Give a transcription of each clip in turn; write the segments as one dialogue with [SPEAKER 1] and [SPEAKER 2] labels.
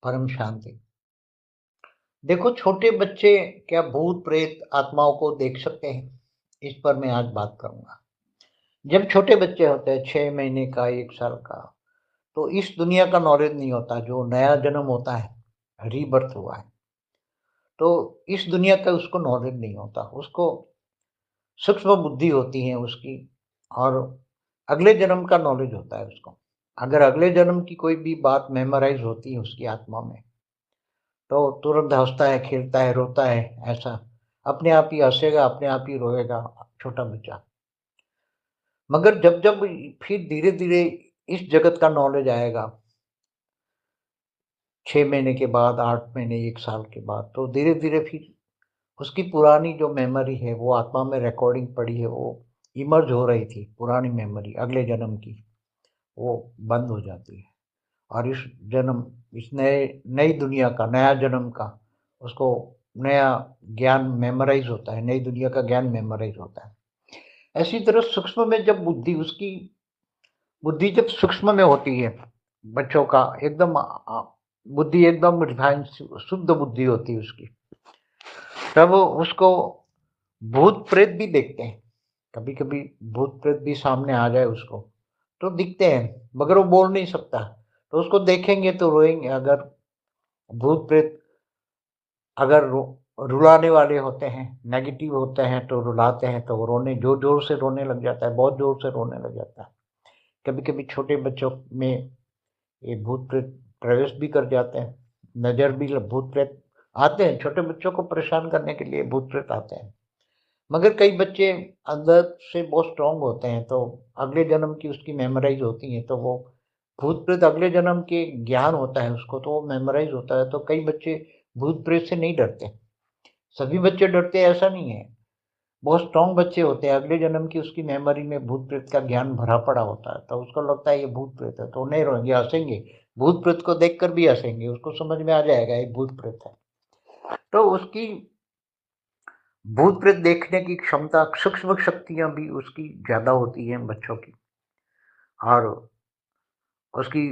[SPEAKER 1] परम शांति। देखो, छोटे बच्चे क्या भूत प्रेत आत्माओं को देख सकते हैं? इस पर मैं आज बात करूंगा। जब छोटे बच्चे होते हैं, 6 महीने का, 1 साल का, तो इस दुनिया का नॉलेज नहीं होता। जो नया जन्म होता है, रीबर्थ हुआ है, तो इस दुनिया का उसको नॉलेज नहीं होता। उसको सूक्ष्म बुद्धि होती है उसकी, और अगले जन्म का नॉलेज होता है उसको। अगर अगले जन्म की कोई भी बात मेमोराइज होती है उसकी आत्मा में, तो तुरंत हँसता है, खेलता है, रोता है। ऐसा अपने आप ही हँसेगा, अपने आप ही रोएगा छोटा बच्चा। मगर जब जब फिर धीरे धीरे इस जगत का नॉलेज आएगा, 6 महीने के बाद, 8 महीने, 1 साल के बाद, तो धीरे धीरे फिर उसकी पुरानी जो मेमोरी है, वो आत्मा में रिकॉर्डिंग पड़ी है, वो इमर्ज हो रही थी, पुरानी मेमोरी अगले जन्म की, वो बंद हो जाती है। और इस जन्म, इस नई दुनिया का, नया जन्म का, उसको नया ज्ञान मेमोराइज होता है, नई दुनिया का ज्ञान मेमोराइज होता है। ऐसी तरह सूक्ष्म में जब बुद्धि, उसकी बुद्धि जब सूक्ष्म में होती है, बच्चों का एकदम बुद्धि एकदम रिफाइन, शुद्ध बुद्धि होती है उसकी, तब उसको भूत प्रेत भी देखते हैं। कभी कभी भूत प्रेत भी सामने आ जाए उसको, तो दिखते हैं, मगर वो बोल नहीं सकता। तो उसको देखेंगे तो रोएंगे। अगर भूत प्रेत अगर रुलाने वाले होते हैं, नेगेटिव होते हैं, तो रुलाते हैं, तो वो रोने, जोर जोर से रोने लग जाता है, बहुत जोर से रोने लग जाता है। कभी कभी छोटे बच्चों में ये भूत प्रेत प्रवेश भी कर जाते हैं। नजर भी, भूत प्रेत आते हैं, छोटे बच्चों को परेशान करने के लिए भूत प्रेत आते हैं। मगर कई बच्चे अंदर से बहुत स्ट्रांग होते हैं, तो अगले जन्म की उसकी मेमोराइज होती है, तो वो भूत प्रेत अगले जन्म के ज्ञान होता है उसको, तो वो मेमोराइज होता है। तो कई बच्चे भूत प्रेत से नहीं डरते। सभी बच्चे डरते हैं ऐसा नहीं है। बहुत स्ट्रांग बच्चे होते हैं, अगले जन्म की उसकी मेमोरी में भूत प्रेत का ज्ञान भरा पड़ा होता है, तो उसको लगता है ये भूत प्रेत है, तो नहीं रोएंगे, हंसेंगे। भूत प्रेत को देखकर भी हंसेंगे, उसको समझ में आ जाएगा ये भूत प्रेत है। तो उसकी भूत प्रेत देखने की क्षमता, सूक्ष्म शक्तियां भी उसकी ज्यादा होती हैं बच्चों की। और उसकी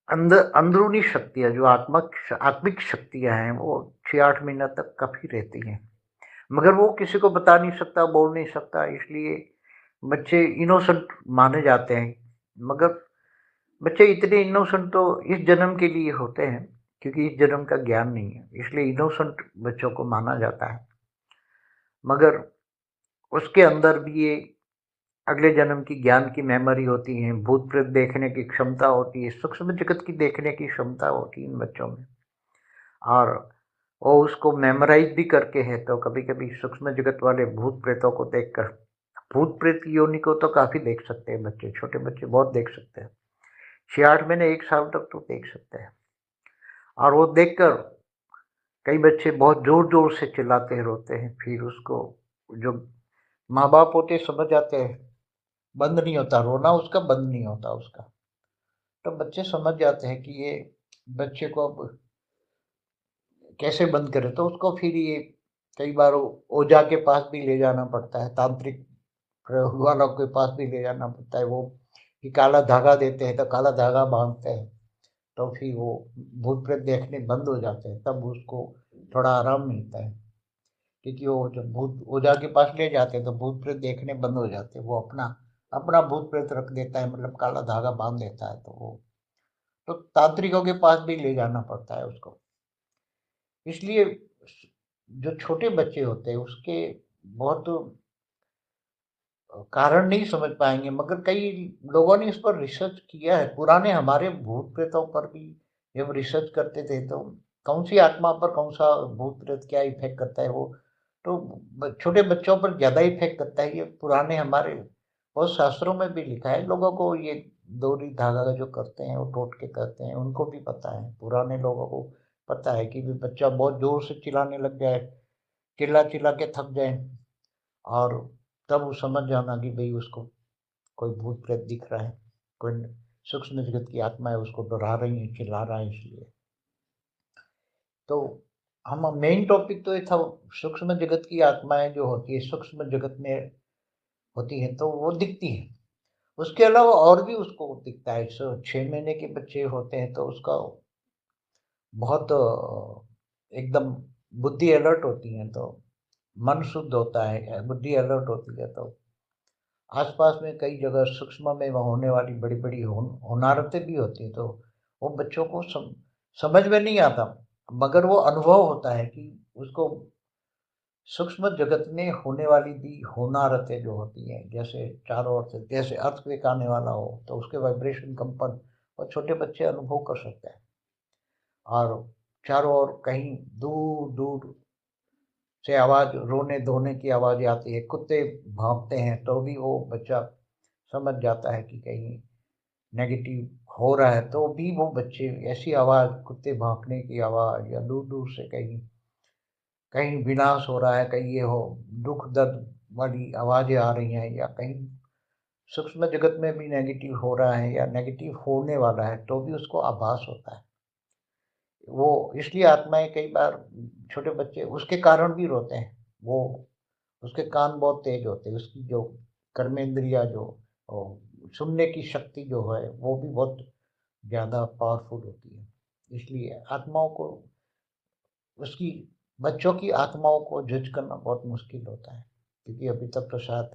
[SPEAKER 1] अंदरूनी शक्तियां, जो आत्मिक शक्तियां हैं, वो 6-8 महीना तक काफी रहती हैं। मगर वो किसी को बता नहीं सकता, बोल नहीं सकता, इसलिए बच्चे इनोसेंट माने जाते हैं। मगर बच्चे इतने इनोसेंट तो इस जन्म के लिए होते हैं, क्योंकि इस जन्म का ज्ञान नहीं है, इसलिए इनोसेंट बच्चों को माना जाता है। मगर उसके अंदर भी ये अगले जन्म की ज्ञान की मेमोरी होती है, भूत प्रेत देखने की क्षमता होती है, सूक्ष्म जगत की देखने की क्षमता होती है इन बच्चों में। और वो उसको मेमोराइज भी करके है, तो कभी कभी सूक्ष्म जगत वाले भूत प्रेतों को देखकर, भूत प्रेत की योनि को तो काफी देख सकते हैं बच्चे, छोटे बच्चे बहुत देख सकते हैं। 6-8 महीने, 1 साल तक तो देख सकते हैं। और वो देखकर कई बच्चे बहुत जोर जोर से चिल्लाते हैं, रोते हैं। फिर उसको, जो माँ बाप होते, समझ जाते हैं, बंद नहीं होता रोना उसका, बंद नहीं होता उसका। तो बच्चे समझ जाते हैं कि ये बच्चे को अब कैसे बंद करें। तो उसको फिर ये कई बार ओझा के पास भी ले जाना पड़ता है, तांत्रिक प्रयोग वालों के पास भी ले जाना पड़ता है। वो कि काला धागा देते हैं, तो काला धागा बांधते हैं, तो फिर वो भूत प्रेत देखने बंद हो जाते हैं। तब उसको थोड़ा आराम मिलता है, क्योंकि वो जब भूत ओझा के पास ले जाते हैं, तो भूत प्रेत देखने बंद हो जाते हैं। वो अपना अपना भूत प्रेत रख देता है, मतलब काला धागा बांध देता है। तो वो, तो तांत्रिकों के पास भी ले जाना पड़ता है उसको। इसलिए जो छोटे बच्चे होते हैं उसके बहुत कारण नहीं समझ पाएंगे। मगर कई लोगों ने इस पर रिसर्च किया है, पुराने हमारे भूत प्रेतों पर भी जब रिसर्च करते थे, तो कौन सी आत्मा पर कौन सा भूत प्रेत क्या इफेक्ट करता है, वो तो छोटे बच्चों पर ज्यादा इफेक्ट करता है। ये पुराने हमारे बहुत शास्त्रों में भी लिखा है। लोगों को ये डोरी धागा जो करते हैं, वो टोटके करते हैं, उनको भी पता है, पुराने लोगों को पता है कि भी बच्चा बहुत जोर से चिल्लाने लग जाए, चिल्ला चिल्ला के थक जाए, और तब वो समझ जाना कि भाई उसको कोई भूत प्रेत दिख रहा है, कोई सूक्ष्म जगत की आत्मा है, उसको डरा रही है, चिल्ला रहा है। इसलिए तो हम मेन टॉपिक तो ये था, सूक्ष्म जगत की आत्माएं जो होती है, सूक्ष्म जगत में होती है, तो वो दिखती है। उसके अलावा और भी उसको दिखता है। 6 महीने के बच्चे होते हैं, तो उसका बहुत एकदम बुद्धि अलर्ट होती है, तो मन शुद्ध होता है, बुद्धि अलर्ट होती है, तो आसपास में कई जगह सूक्ष्म में वहाँ होने वाली बड़ी-बड़ी होनारतें भी होती हैं, तो वो बच्चों को समझ में नहीं आता, मगर वो अनुभव होता है कि उसको सूक्ष्म जगत में होने वाली भी होनारतें जो होती हैं, जैसे चारों ओर से जैसे अर्थक्वेक आने वाला हो, तो उसके वाइब्रेशन कंपन वो छोटे बच्चे अनुभव कर सकते हैं। और चारों ओर कहीं दूर-दूर से आवाज़ रोने-धोने की आवाज़ें आती है, कुत्ते भौंकते हैं, तो भी वो बच्चा समझ जाता है कि कहीं नेगेटिव हो रहा है, तो भी वो बच्चे ऐसी आवाज़, कुत्ते भौंकने की आवाज़ या दूर-दूर से कहीं कहीं विनाश हो रहा है, कहीं ये हो दुःख दर्द वाली आवाज़ें आ रही हैं, या कहीं सूक्ष्म जगत में भी नेगेटिव हो रहा है या नेगेटिव होने वाला है, तो भी उसको आभास होता है। वो इसलिए आत्माएँ कई बार छोटे बच्चे उसके कारण भी रोते हैं। वो उसके कान बहुत तेज़ होते हैं, उसकी जो कर्मेंद्रियाँ जो सुनने की शक्ति जो है, वो भी बहुत ज़्यादा पावरफुल होती है। इसलिए आत्माओं को उसकी बच्चों की आत्माओं को जज करना बहुत मुश्किल होता है, क्योंकि अभी तक तो शायद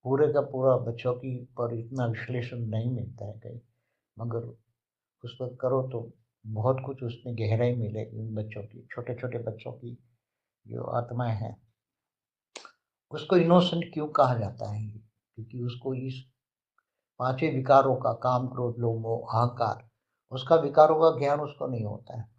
[SPEAKER 1] पूरे का पूरा बच्चों की पर इतना विश्लेषण नहीं मिलता है कहीं, मगर उस वक़्त करो तो बहुत कुछ उसमें गहराई मिलेगी उन बच्चों की, छोटे-छोटे बच्चों की जो आत्माएँ हैं। उसको इनोसेंट क्यों कहा जाता है? क्योंकि उसको इस पाँचों विकारों का काम, क्रोध, लोभ, मोह, अहंकार, उसका विकारों का ज्ञान उसको नहीं होता है।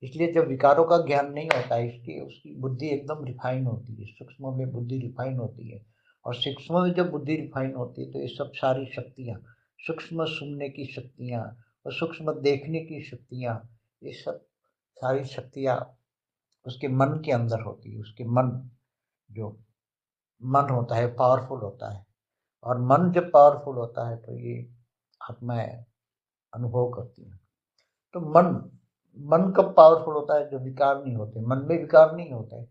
[SPEAKER 1] इसलिए जब विकारों का ज्ञान नहीं होता है, इसलिए उसकी बुद्धि एकदम रिफाइन होती है, सूक्ष्म में बुद्धि रिफाइन होती है, और सूक्ष्म में जब बुद्धि रिफाइन होती है, तो ये सब सारी शक्तियाँ, सूक्ष्म सुनने की शक्तियाँ और सूक्ष्म देखने की शक्तियाँ, ये सब सारी शक्तियाँ उसके मन के अंदर होती है। उसके जो मन होता है पावरफुल होता है, और मन जब पावरफुल होता है तो ये आत्माएँ अनुभव करती हैं। तो मन मन कब पावरफुल होता है? जब विकार नहीं होते, मन में विकार नहीं होते हैं,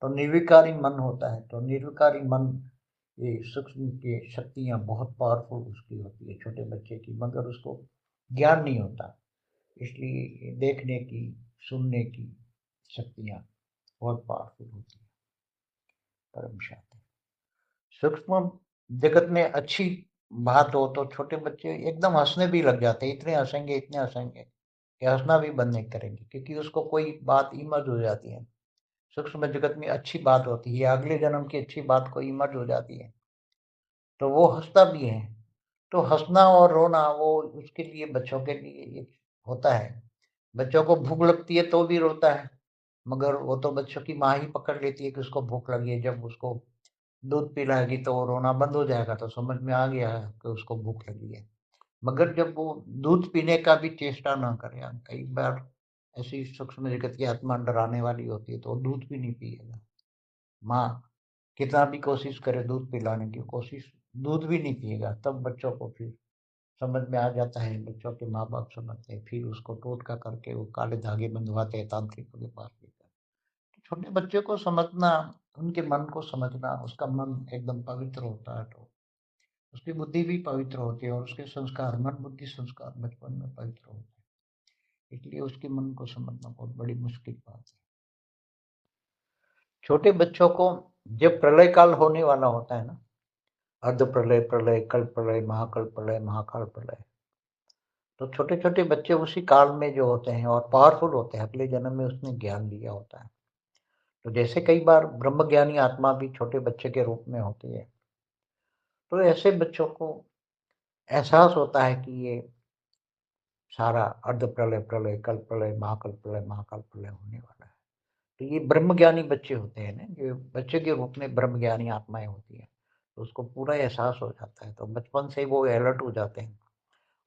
[SPEAKER 1] तो निर्विकारी मन होता है। तो निर्विकारी मन, ये सूक्ष्म की शक्तियाँ बहुत पावरफुल उसकी होती है छोटे बच्चे की, मगर उसको ज्ञान नहीं होता। इसलिए देखने की, सुनने की शक्तियाँ बहुत पावरफुल होती है। परम शांति। सूक्ष्म जगत में अच्छी बात हो तो छोटे बच्चे एकदम हँसने भी लग जाते हैं, इतने हँसेंगे कि हँसना भी बंद नहीं करेंगे, क्योंकि उसको कोई बात इमर्ज हो जाती है। सूक्ष्म जगत में अच्छी बात होती है, अगले जन्म की अच्छी बात को इमर्ज हो जाती है, तो वो हँसता भी है। तो हँसना और रोना वो उसके लिए, बच्चों के लिए एक होता है। बच्चों को भूख लगती है तो भी रोता है, मगर वो तो बच्चों की माँ ही पकड़ लेती है कि उसको भूख लगी है। जब उसको दूध पिलाएगी तो वो रोना बंद हो जाएगा, तो समझ में आ गया है कि उसको भूख लगी है। मगर जब वो दूध पीने का भी चेष्टा ना करे, कई बार ऐसी सूक्ष्म जगत की आत्मा डराने वाली होती है, तो वो दूध भी नहीं पिएगा। माँ कितना भी कोशिश करे दूध पिलाने की कोशिश, दूध भी नहीं पिएगा, तब बच्चों को फिर समझ में आ जाता है, बच्चों के माँ-बाप समझते हैं, फिर उसको टोटका करके वो काले धागे बंधवाते हैं तांत्रिकों के पास लेकर। तो छोटे बच्चे को समझना, उनके मन को समझना, उसका मन एकदम पवित्र होता है, तो उसकी बुद्धि भी पवित्र होती है, और उसके संस्कार, मन, बुद्धि, संस्कार बचपन में पवित्र होते हैं। इसलिए उसके मन को समझना बहुत बड़ी मुश्किल बात है। छोटे बच्चों को जब प्रलय काल होने वाला होता है ना, अर्ध प्रलय, प्रलय, कल्प प्रलय, महाकल्प प्रलय, महाकाल प्रलय, तो छोटे-छोटे बच्चे उसी काल में जो होते हैं और पावरफुल होते हैं, अगले जन्म में उसने ज्ञान लिया होता है। तो जैसे कई बार ब्रह्मज्ञानी आत्मा भी छोटे बच्चे के रूप में होती है, तो ऐसे बच्चों को एहसास होता है कि ये सारा अर्ध प्रलय, प्रलय, कल्प प्रलय, महाकल्प प्रलय, महाकाल प्रलय होने वाला है। तो ये ब्रह्मज्ञानी बच्चे होते हैं ना, जो बच्चे के रूप में ब्रह्मज्ञानी आत्माएँ होती हैं, तो उसको पूरा एहसास हो जाता है, तो बचपन से ही वो अलर्ट हो जाते हैं,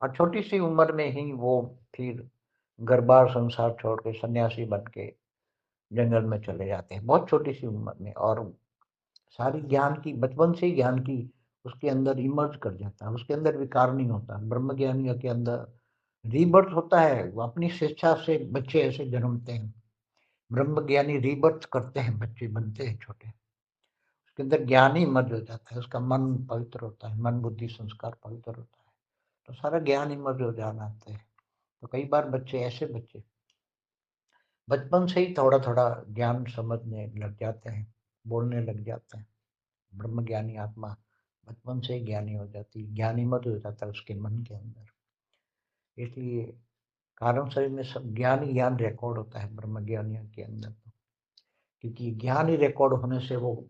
[SPEAKER 1] और छोटी-सी उम्र में ही वो फिर घर-बार संसार छोड़ के सन्यासी बन के जंगल में चले जाते हैं, बहुत छोटी-सी उम्र में, और सारी ज्ञान की, बचपन से ही ज्ञान की उसके अंदर इमर्ज कर जाता है, उसके अंदर विकार नहीं होता। ब्रह्मज्ञानियों के अंदर रीबर्थ होता है, वो अपनी स्वेच्छा से बच्चे ऐसे जन्मते हैं। ब्रह्मज्ञानी रीबर्थ करते हैं, बच्चे बनते हैं छोटे। उसके अंदर ज्ञान ही इमर्ज हो जाता है, उसका मन पवित्र होता है, मन, बुद्धि, संस्कार पवित्र होता है। तो सारा ज्ञान इमर्ज हो जाना है। तो कई बार बच्चे, ऐसे बच्चे बचपन से ही थोड़ा-थोड़ा ज्ञान समझने लग जाते हैं, बोलने लग जाते हैं। ब्रह्मज्ञानी आत्मा बचपन से ही ज्ञानी हो जाती है, ज्ञानी मत हो जाता है उसके मन के अंदर। इसलिए कारण शरीर में सब ज्ञान ही ज्ञान रिकॉर्ड होता है ब्रह्मज्ञानियों के अंदर तो। क्योंकि ज्ञान ही रिकॉर्ड होने से वो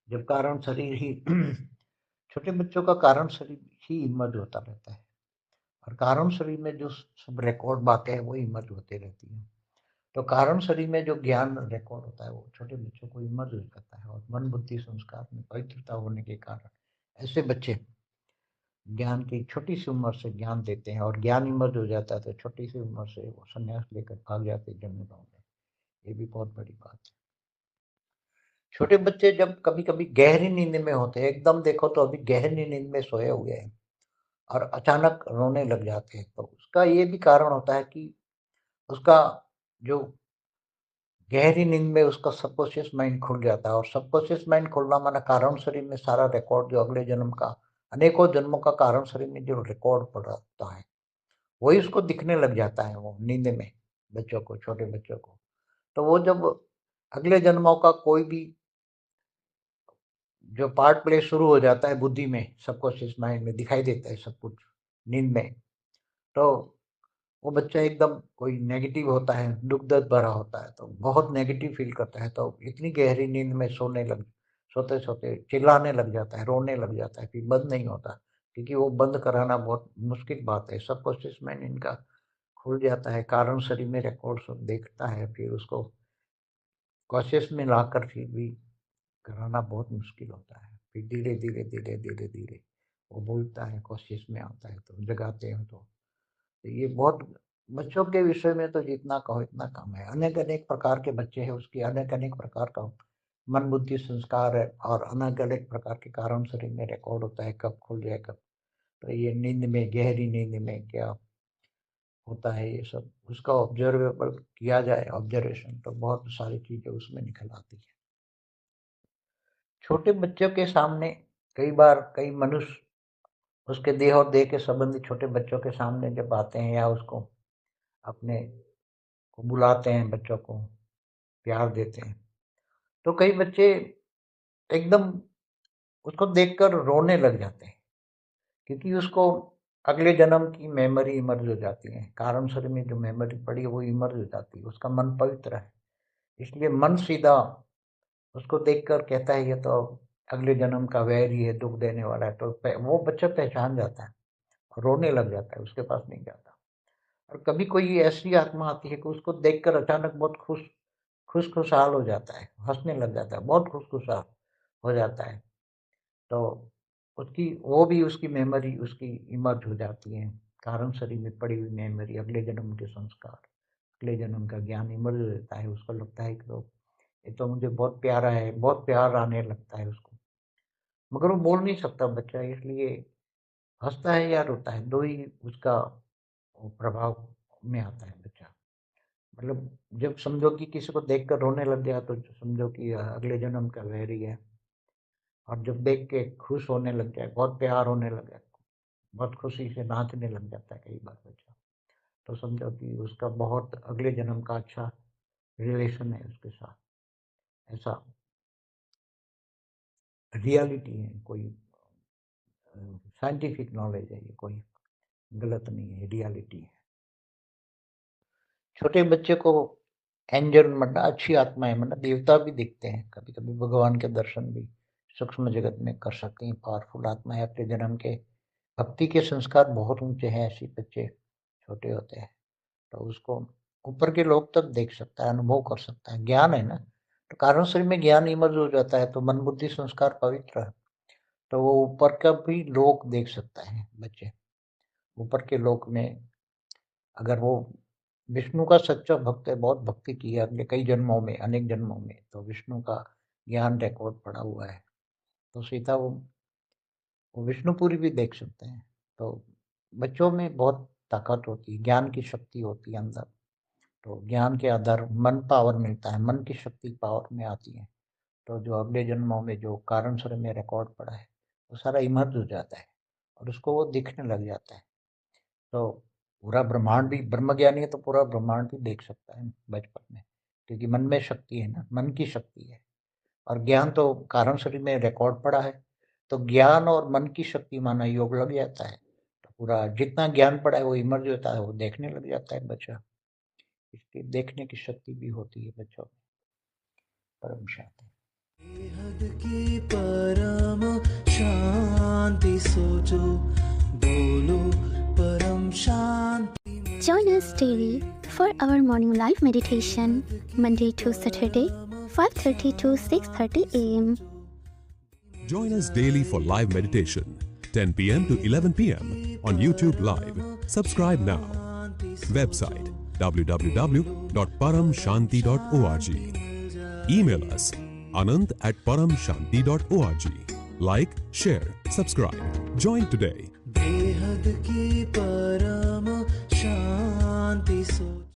[SPEAKER 1] जब कारण शरीर ही छोटे बच्चों का कारण शरीर ही इमर्ज होता रहता है और कारण शरीर में जो सब रिकॉर्ड बातें हैं वो इमर्ज होती रहती हैं। तो कारण शरीर में जो ज्ञान रिकॉर्ड होता है वो छोटे बच्चों को इमर्ज हो जाता है और मन बुद्धि संस्कार में पवित्रता होने के कारण ऐसे बच्चे ज्ञान की छोटी सी उम्र से ज्ञान देते हैं और ज्ञान इमर्ज हो जाता है तो छोटी सी उम्र से वो संन्यास लेकर भाग जाते हैं जंगलों में। ये भी बहुत बड़ी बात है। छोटे बच्चे जब कभी-कभी गहरी नींद में होते हैं, एकदम देखो तो अभी गहरी नींद में सोए हुए हैं और अचानक रोने लग जाते हैं, तो उसका ये भी कारण होता है कि उसका जो गहरी नींद में उसका सबकॉन्शियस माइंड खुल जाता है और सबकॉन्शियस माइंड खुलना माना कारण शरीर में सारा रिकॉर्ड जो अगले जन्म का अनेकों जन्मों का कारण शरीर में जो रिकॉर्ड पड़ा होता है, वही उसको दिखने लग जाता है वो नींद में, बच्चों को, छोटे बच्चों को। तो वो जब अगले जन्मों का कोई भी जो पार्ट प्ले शुरू हो जाता है बुद्धि में, सबकॉन्शियस माइंड में दिखाई देता है सब कुछ नींद में, तो वो बच्चा एकदम कोई नेगेटिव होता है, दुःख दर्द भरा होता है, तो बहुत नेगेटिव फ़ील करता है, तो इतनी गहरी नींद में सोते-सोते चिल्लाने लग जाता है, रोने लग जाता है, फिर बंद नहीं होता, क्योंकि वो बंद कराना बहुत मुश्किल बात है। सबकॉन्शियस माइंड इनका खुल जाता है, कारण शरीर में रिकॉर्ड सब देखता है, फिर उसको कॉन्शियस में लाकर फिर भी कराना बहुत मुश्किल होता है। फिर धीरे-धीरे, धीरे-धीरे, धीरे वो बोलता है, कॉन्शियस में आता है, तो जगाते हैं तो ये बहुत बच्चों के विषय में तो जितना कहो इतना कम है। अनेक-अनेक प्रकार के बच्चे हैं, उसकी अनेक-अनेक प्रकार का मन, बुद्धि, संस्कार है और अनेक-अनेक प्रकार के कारण शरीर में रिकॉर्ड होता है, कब खुल जाए कब। तो ये नींद में, गहरी नींद में क्या होता है ये सब, उसका ऑब्जर्वेबल किया जाए ऑब्जर्वेशन तो बहुत सारी चीज़ें उसमें निकल आती हैं। छोटे बच्चों के सामने कई बार कई मनुष्य उसके देह और देह के संबंधी छोटे बच्चों के सामने जब आते हैं या उसको अपने को बुलाते हैं बच्चों को, प्यार देते हैं, तो कई बच्चे एकदम उसको देखकर रोने लग जाते हैं, क्योंकि उसको अगले जन्म की मेमोरी इमर्ज हो जाती है। कारण शरीर में जो मेमोरी पड़ी है वो इमर्ज हो जाती है, उसका मन पवित्र है। इसलिए मन सीधा उसको देखकर कहता है ये तो अगले जन्म का वैरी है, दुःख देने वाला है, तो वो बच्चा पहचान जाता है, रोने लग जाता है, उसके पास नहीं जाता। और कभी कोई ऐसी आत्मा आती है कि उसको देखकर अचानक बहुत खुशखुशाल हो जाता है, हँसने लग जाता है, बहुत खुशखुशाल हो जाता है। तो उसकी वो भी उसकी मेमोरी उसकी इमर्ज हो जाती है, कारण शरीर में पड़ी हुई मेमोरी, अगले जन्म के संस्कार, अगले जन्म का ज्ञान इमर्ज हो जाता है। उसको लगता है कि तो ये तो मुझे बहुत प्यारा है, बहुत प्यार आने लगता है उसको। मगर वो बोल नहीं सकता बच्चा, इसलिए हँसता है या रोता है, 2 ही उसका वो प्रभाव में आता है बच्चा। मतलब जब समझो कि किसी को देखकर रोने लग गया तो समझो कि अगले जन्म का वैरी है और जब देख के खुश होने लग जाए, बहुत प्यार होने लग जाए, बहुत खुशी से नाचने लग जाता है कई बार बच्चा, तो समझो कि उसका बहुत अगले जन्म का अच्छा रिलेशन है उसके साथ। ऐसा रियलिटी है, कोई साइंटिफिक नॉलेज है ये, कोई गलत नहीं है, रियलिटी है। छोटे बच्चे को एंजल मतलब अच्छी आत्माएँ मतलब देवता भी दिखते हैं, कभी-कभी भगवान के दर्शन भी सूक्ष्म जगत में कर सकती हैं, पावरफुल आत्माएँ अपने जन्म के भक्ति के संस्कार बहुत ऊँचे हैं, ऐसे बच्चे छोटे होते हैं, तो उसको ऊपर के लोक तक देख सकता है, अनुभव कर सकता है, ज्ञान है ना, तो कारण शरीर में ज्ञान इमर्ज हो जाता है, तो मन, बुद्धि, संस्कार पवित्र है, तो वो ऊपर का भी लोक देख सकता है बच्चे। ऊपर के लोक में अगर वो विष्णु का सच्चा भक्त है, बहुत भक्ति की है अगले कई जन्मों में, अनेक जन्मों में, तो विष्णु का ज्ञान रिकॉर्ड पड़ा हुआ है, तो सीधा वो विष्णुपुरी भी देख सकते हैं। तो बच्चों में बहुत ताकत होती है, ज्ञान की शक्ति होती है अंदर, तो ज्ञान के आधार मन पावर मिलता है, मन की शक्ति पावर में आती है, तो जो अगले जन्मों में जो कारण शरीर में रिकॉर्ड पड़ा है, वो सारा इमर्ज हो जाता है और उसको वो दिखने लग जाता है। तो पूरा ब्रह्मांड भी ब्रह्मज्ञानी है तो पूरा ब्रह्मांड भी देख सकता है बचपन में। क्योंकि मन में शक्ति है ना, मन की शक्ति है। और ज्ञान तो कारण शरीर में रिकॉर्ड पड़ा है, तो ज्ञान और मन की शक्ति माना योग लग जाता है, तो पूरा जितना ज्ञान पड़ा है वो इमर्ज होता है, वो देखने लग जाता है बच्चा। इसकी देखने की शक्ति भी होती है बच्चों में। परम शांति।
[SPEAKER 2] बेहद की परम शांति सोचो, बोलो परम शांति।
[SPEAKER 3] Join us daily for our morning live meditation, Monday to Saturday, 5:30 to 6:30 a.m.
[SPEAKER 4] Join us daily for live meditation, 10 p.m. to 11 p.m. on YouTube Live. Subscribe now. Website www.paramshanti.org. Email us anant@paramshanti.org. Like, share, subscribe. Join today.
[SPEAKER 2] बेहद की परम शांति सोचो।